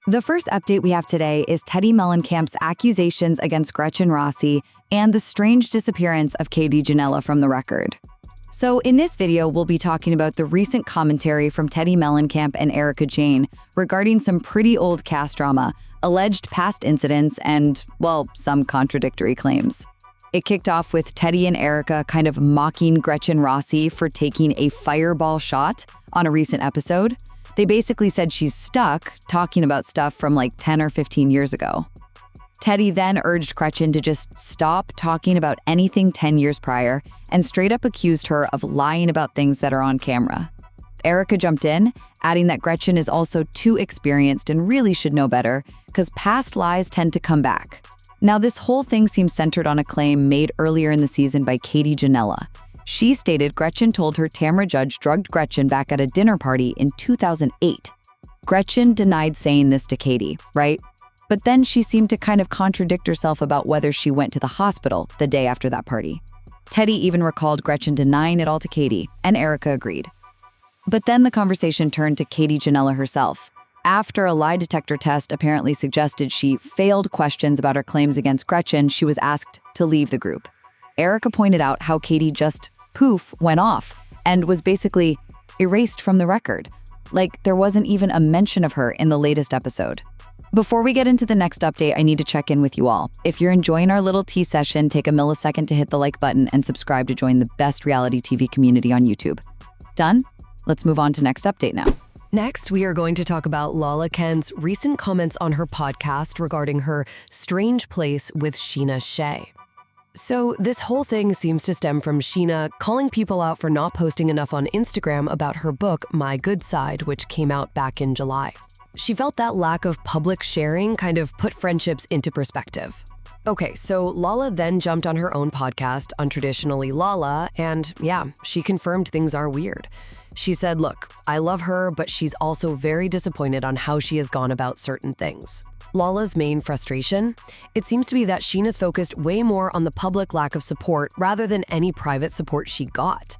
The first update we have today is Teddi Mellencamp's accusations against Gretchen Rossi and the strange disappearance of Katie Janela from the record. So in this video, we'll be talking about the recent commentary from Teddi Mellencamp and Erika Jayne regarding some pretty old cast drama, alleged past incidents, and, well, some contradictory claims. It kicked off with Teddi and Erika kind of mocking Gretchen Rossi for taking a fireball shot on a recent episode. They basically said she's stuck talking about stuff from like 10 or 15 years ago. Teddi then urged Gretchen to just stop talking about anything 10 years prior and straight up accused her of lying about things that are on camera. Erika jumped in, adding that Gretchen is also too experienced and really should know better because past lies tend to come back. Now, this whole thing seems centered on a claim made earlier in the season by Katie Janela. She stated Gretchen told her Tamra judge drugged Gretchen back at a dinner party in 2008. Gretchen denied saying this to Katie, right? But then she seemed to kind of contradict herself about whether she went to the hospital the day after that party. Teddi even recalled Gretchen denying it all to Katie, and Erika agreed. But then the conversation turned to Katie Janela herself. After a lie detector test apparently suggested she failed questions about her claims against Gretchen, she was asked to leave the group. Erika pointed out how Katie just poof went off and was basically erased from the record. Like there wasn't even a mention of her in the latest episode. Before we get into the next update, I need to check in with you all. If you're enjoying our little tea session, take a millisecond to hit the like button and subscribe to join the best reality TV community on YouTube. Done? Let's move on to next update now. Next, we are going to talk about Lala Ken's recent comments on her podcast regarding her strange place with Scheana Shay. So this whole thing seems to stem from Scheana calling people out for not posting enough on Instagram about her book, My Good Side, which came out back in July. She felt that lack of public sharing kind of put friendships into perspective. Okay, so Lala then jumped on her own podcast, Untraditionally Lala, and yeah, she confirmed things are weird. She said, look, I love her, but she's also very disappointed on how she has gone about certain things. Lala's main frustration? It seems to be that Scheana's focused way more on the public lack of support rather than any private support she got.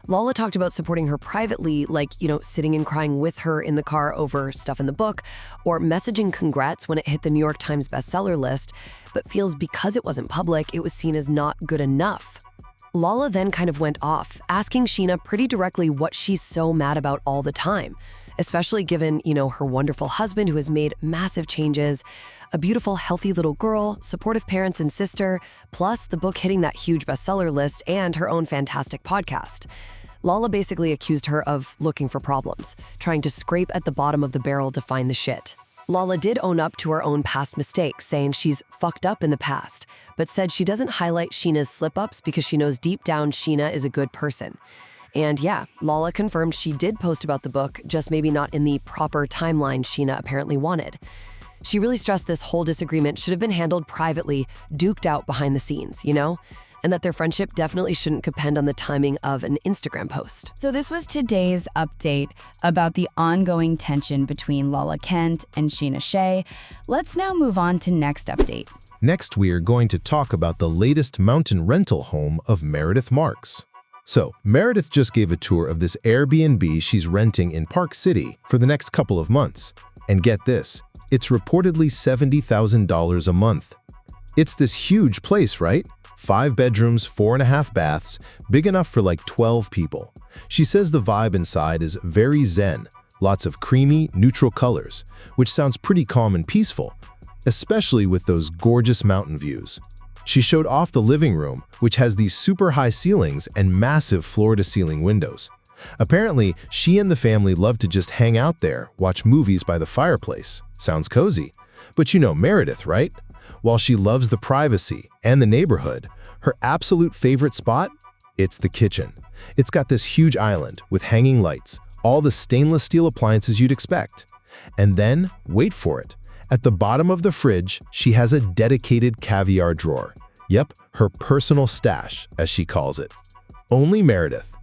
Lala talked about supporting her privately, like, sitting and crying with her in the car over stuff in the book, or messaging congrats when it hit the New York Times bestseller list, but feels because it wasn't public, it was seen as not good enough. Lala then kind of went off, asking Scheana pretty directly what she's so mad about all the time, especially given, her wonderful husband who has made massive changes, a beautiful, healthy little girl, supportive parents and sister, plus the book hitting that huge bestseller list and her own fantastic podcast. Lala basically accused her of looking for problems, trying to scrape at the bottom of the barrel to find the shit. Lala did own up to her own past mistakes, saying she's fucked up in the past, but said she doesn't highlight Scheana's slip-ups because she knows deep down Scheana is a good person. And yeah, Lala confirmed she did post about the book, just maybe not in the proper timeline Scheana apparently wanted. She really stressed this whole disagreement should have been handled privately, duked out behind the scenes, and that their friendship definitely shouldn't depend on the timing of an Instagram post. So this was today's update about the ongoing tension between Lala Kent and Scheana Shay. Let's now move on to next update. Next, we are going to talk about the latest mountain rental home of Meredith Marks. So, Meredith just gave a tour of this Airbnb she's renting in Park City for the next couple of months. And get this, it's reportedly $70,000 a month. It's this huge place, right? 5 bedrooms, 4.5 baths, big enough for like 12 people. She says the vibe inside is very zen, lots of creamy, neutral colors, which sounds pretty calm and peaceful, especially with those gorgeous mountain views. She showed off the living room, which has these super high ceilings and massive floor-to-ceiling windows. Apparently, she and the family love to just hang out there, watch movies by the fireplace. Sounds cozy. But Meredith, right? While she loves the privacy and the neighborhood, her absolute favorite spot? It's the kitchen. It's got this huge island with hanging lights, all the stainless steel appliances you'd expect. And then, wait for it, at the bottom of the fridge, she has a dedicated caviar drawer. Yep, her personal stash, as she calls it. Only Meredith.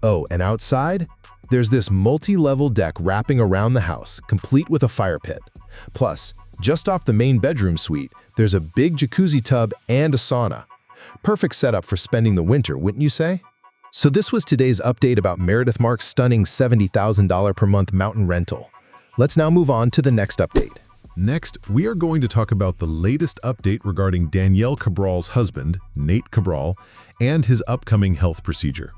Oh, and outside? There's this multi-level deck wrapping around the house, complete with a fire pit. Plus, just off the main bedroom suite, there's a big jacuzzi tub and a sauna. Perfect setup for spending the winter, wouldn't you say? So this was today's update about Meredith Marks' stunning $70,000 per month mountain rental. Let's now move on to the next update. Next, we are going to talk about the latest update regarding Danielle Cabral's husband, Nate Cabral, and his upcoming health procedure.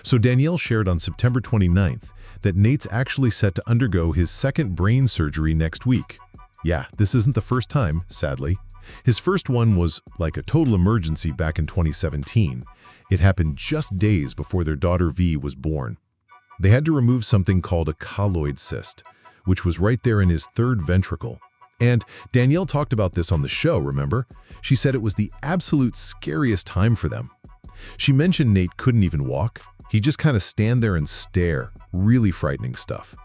So Danielle shared on September 29th that Nate's actually set to undergo his second brain surgery next week. Yeah, this isn't the first time, sadly. His first one was like a total emergency back in 2017. It happened just days before their daughter V was born. They had to remove something called a colloid cyst, which was right there in his third ventricle. And Danielle talked about this on the show, remember? She said it was the absolute scariest time for them. She mentioned Nate couldn't even walk. He'd just kind of stand there and stare. Really frightening stuff.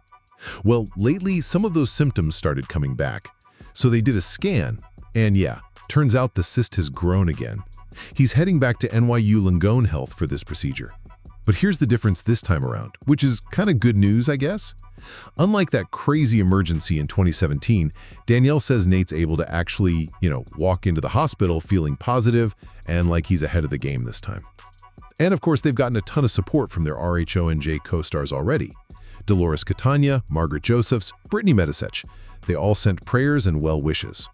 Well, lately, some of those symptoms started coming back. So they did a scan, and yeah, turns out the cyst has grown again. He's heading back to NYU Langone Health for this procedure. But here's the difference this time around, which is kind of good news, I guess. Unlike that crazy emergency in 2017, Danielle says Nate's able to actually, walk into the hospital feeling positive and like he's ahead of the game this time. And of course, they've gotten a ton of support from their RHONJ co-stars already. Dolores Catania, Margaret Josephs, Brittany Medisech. They all sent prayers and well wishes.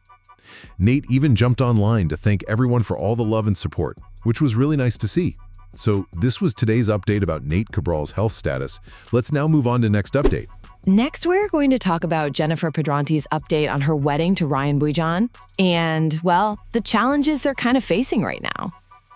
Nate even jumped online to thank everyone for all the love and support, which was really nice to see. So this was today's update about Nate Cabral's health status. Let's now move on to next update. Next, we're going to talk about Jennifer Pedranti's update on her wedding to Ryan Buijan and, well, the challenges they're kind of facing right now.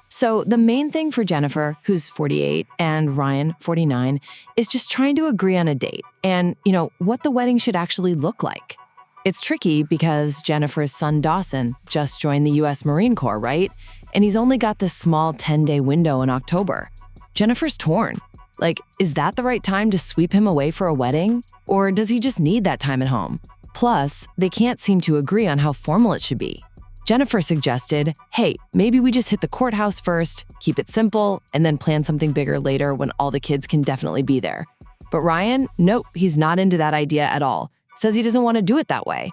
So the main thing for Jennifer, who's 48, and Ryan, 49, is just trying to agree on a date and, what the wedding should actually look like. It's tricky because Jennifer's son Dawson just joined the U.S. Marine Corps, right? And he's only got this small 10-day window in October. Jennifer's torn. Like, is that the right time to sweep him away for a wedding? Or does he just need that time at home? Plus, they can't seem to agree on how formal it should be. Jennifer suggested, hey, maybe we just hit the courthouse first, keep it simple, and then plan something bigger later when all the kids can definitely be there. But Ryan, nope, he's not into that idea at all. Says he doesn't want to do it that way.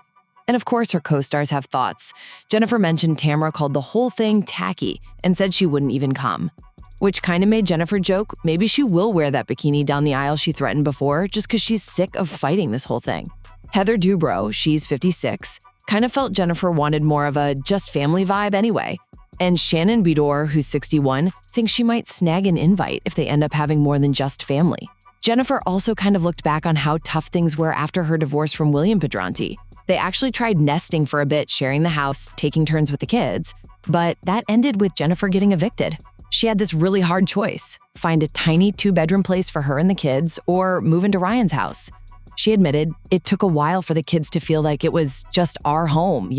And of course, her co-stars have thoughts. Jennifer mentioned Tamra called the whole thing tacky and said she wouldn't even come. Which kind of made Jennifer joke maybe she will wear that bikini down the aisle she threatened before just because she's sick of fighting this whole thing. Heather Dubrow, she's 56, kind of felt Jennifer wanted more of a just family vibe anyway. And Shannon Bedore, who's 61, thinks she might snag an invite if they end up having more than just family. Jennifer also kind of looked back on how tough things were after her divorce from William Pedranti. They actually tried nesting for a bit, sharing the house, taking turns with the kids. But that ended with Jennifer getting evicted. She had this really hard choice: find a tiny 2-bedroom place for her and the kids, or move into Ryan's house. She admitted it took a while for the kids to feel like it was just our home,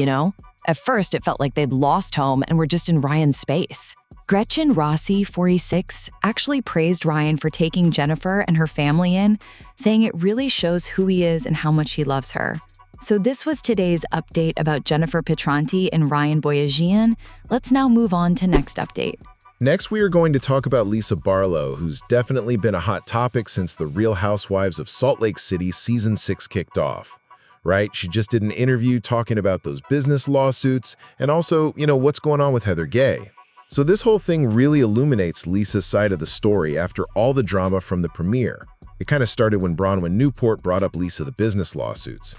At first, it felt like they'd lost home and were just in Ryan's space. Gretchen Rossi, 46, actually praised Ryan for taking Jennifer and her family in, saying it really shows who he is and how much he loves her. So this was today's update about Jennifer Pedranti and Ryan Buijan. Let's now move on to next update. Next, we are going to talk about Lisa Barlow, who's definitely been a hot topic since the Real Housewives of Salt Lake City Season 6 kicked off. Right? She just did an interview talking about those business lawsuits and also, what's going on with Heather Gay. So this whole thing really illuminates Lisa's side of the story after all the drama from the premiere. It kind of started when Bronwyn Newport brought up Lisa the business lawsuits.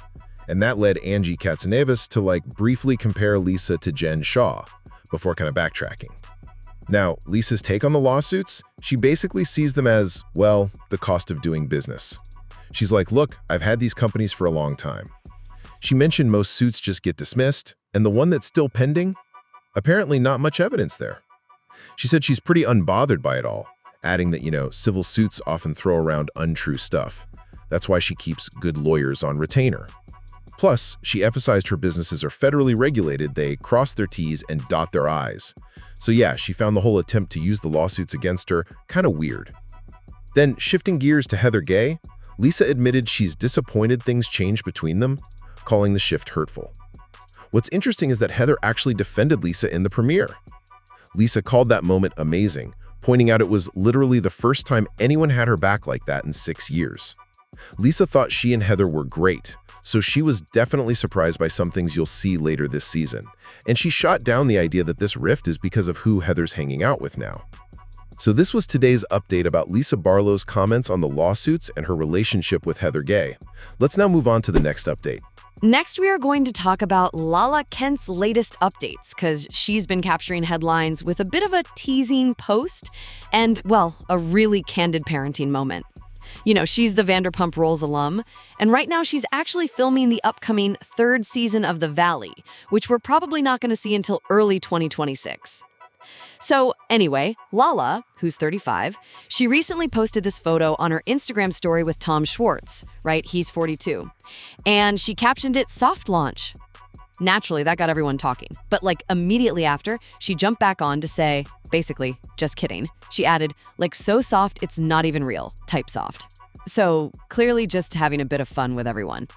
And that led Angie Katsanevas to briefly compare Lisa to Jen Shah before kind of backtracking. Now, Lisa's take on the lawsuits, she basically sees them as, well, the cost of doing business. She's like, look, I've had these companies for a long time. She mentioned most suits just get dismissed, and the one that's still pending, apparently not much evidence there. She said she's pretty unbothered by it all, adding that, civil suits often throw around untrue stuff. That's why she keeps good lawyers on retainer. Plus, she emphasized her businesses are federally regulated, they cross their T's and dot their I's. So yeah, she found the whole attempt to use the lawsuits against her kind of weird. Then, shifting gears to Heather Gay, Lisa admitted she's disappointed things changed between them, calling the shift hurtful. What's interesting is that Heather actually defended Lisa in the premiere. Lisa called that moment amazing, pointing out it was literally the first time anyone had her back like that in 6 years. Lisa thought she and Heather were great, so she was definitely surprised by some things you'll see later this season. And she shot down the idea that this rift is because of who Heather's hanging out with now. So this was today's update about Lisa Barlow's comments on the lawsuits and her relationship with Heather Gay. Let's now move on to the next update. Next, we are going to talk about Lala Kent's latest updates, because she's been capturing headlines with a bit of a teasing post and, well, a really candid parenting moment. You know, she's the Vanderpump Rules alum, and right now she's actually filming the upcoming 3rd season of The Valley, which we're probably not going to see until early 2026. So anyway, Lala, who's 35, she recently posted this photo on her Instagram story with Tom Schwartz, right? He's 42. And she captioned it "soft launch." Naturally, that got everyone talking. But like immediately after, she jumped back on to say, basically, just kidding. She added, like, so soft it's not even real, type soft. So clearly just having a bit of fun with everyone.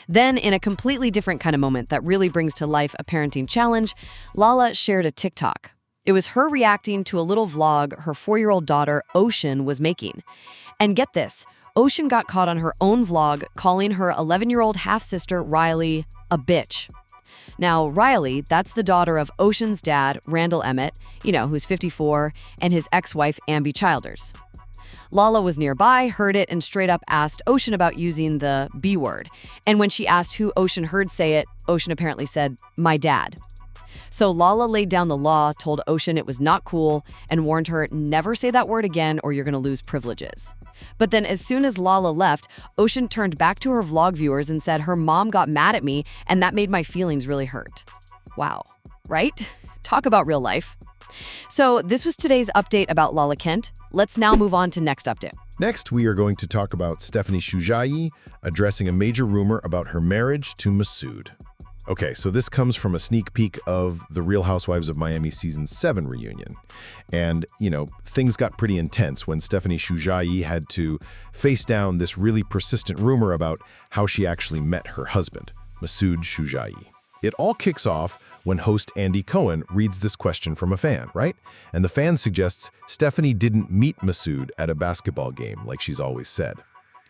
Then, in a completely different kind of moment that really brings to life a parenting challenge, Lala shared a TikTok. It was her reacting to a little vlog her 4-year-old daughter, Ocean, was making. And get this, Ocean got caught on her own vlog calling her 11-year-old half-sister, Riley, a bitch. Now, Riley, that's the daughter of Ocean's dad, Randall Emmett, you know, who's 54, and his ex-wife, Ambi Childers. Lala was nearby, heard it, and straight up asked Ocean about using the B word. And when she asked who Ocean heard say it, Ocean apparently said, "my dad." So Lala laid down the law, told Ocean it was not cool, and warned her, never say that word again or you're going to lose privileges. But then as soon as Lala left, Ocean turned back to her vlog viewers and said her mom got mad at me and that made my feelings really hurt. Wow, right? Talk about real life. So this was today's update about Lala Kent. Let's now move on to next update. Next, we are going to talk about Stephanie Shujai addressing a major rumor about her marriage to Masood. Okay, so this comes from a sneak peek of the Real Housewives of Miami Season 7 reunion. And, you know, things got pretty intense when Stephanie Shujai had to face down this really persistent rumor about how she actually met her husband, Masood Shujai. It all kicks off when host Andy Cohen reads this question from a fan, right? And the fan suggests Stephanie didn't meet Masood at a basketball game like she's always said.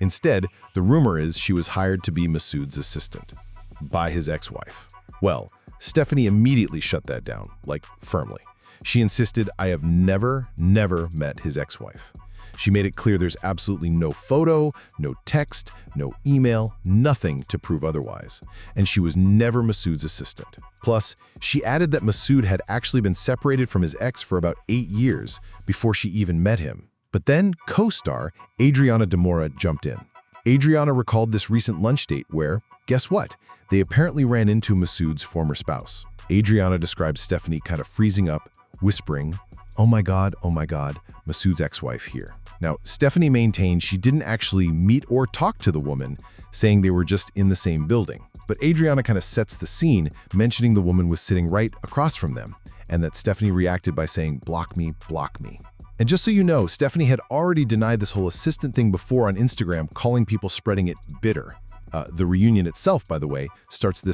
Instead, the rumor is she was hired to be Masood's assistant by his ex-wife. Well, Stephanie immediately shut that down, like firmly. She insisted, "I have never met his ex-wife." She made it clear there's absolutely no photo, no text, no email, nothing to prove otherwise. And she was never Masood's assistant. Plus, she added that Masood had actually been separated from his ex for about 8 years before she even met him. But then co-star Adriana jumped in. Adriana recalled this recent lunch date where, guess what? They apparently ran into Masood's former spouse. Adriana describes Stephanie kind of freezing up, whispering, oh my God, Masood's ex-wife here." Now, Stephanie maintained she didn't actually meet or talk to the woman, saying they were just in the same building. But Adriana kind of sets the scene, mentioning the woman was sitting right across from them, and that Stephanie reacted by saying, block me. And just so you know, Stephanie had already denied this whole assistant thing before on Instagram, calling people spreading it bitter. The reunion itself, by the way, starts this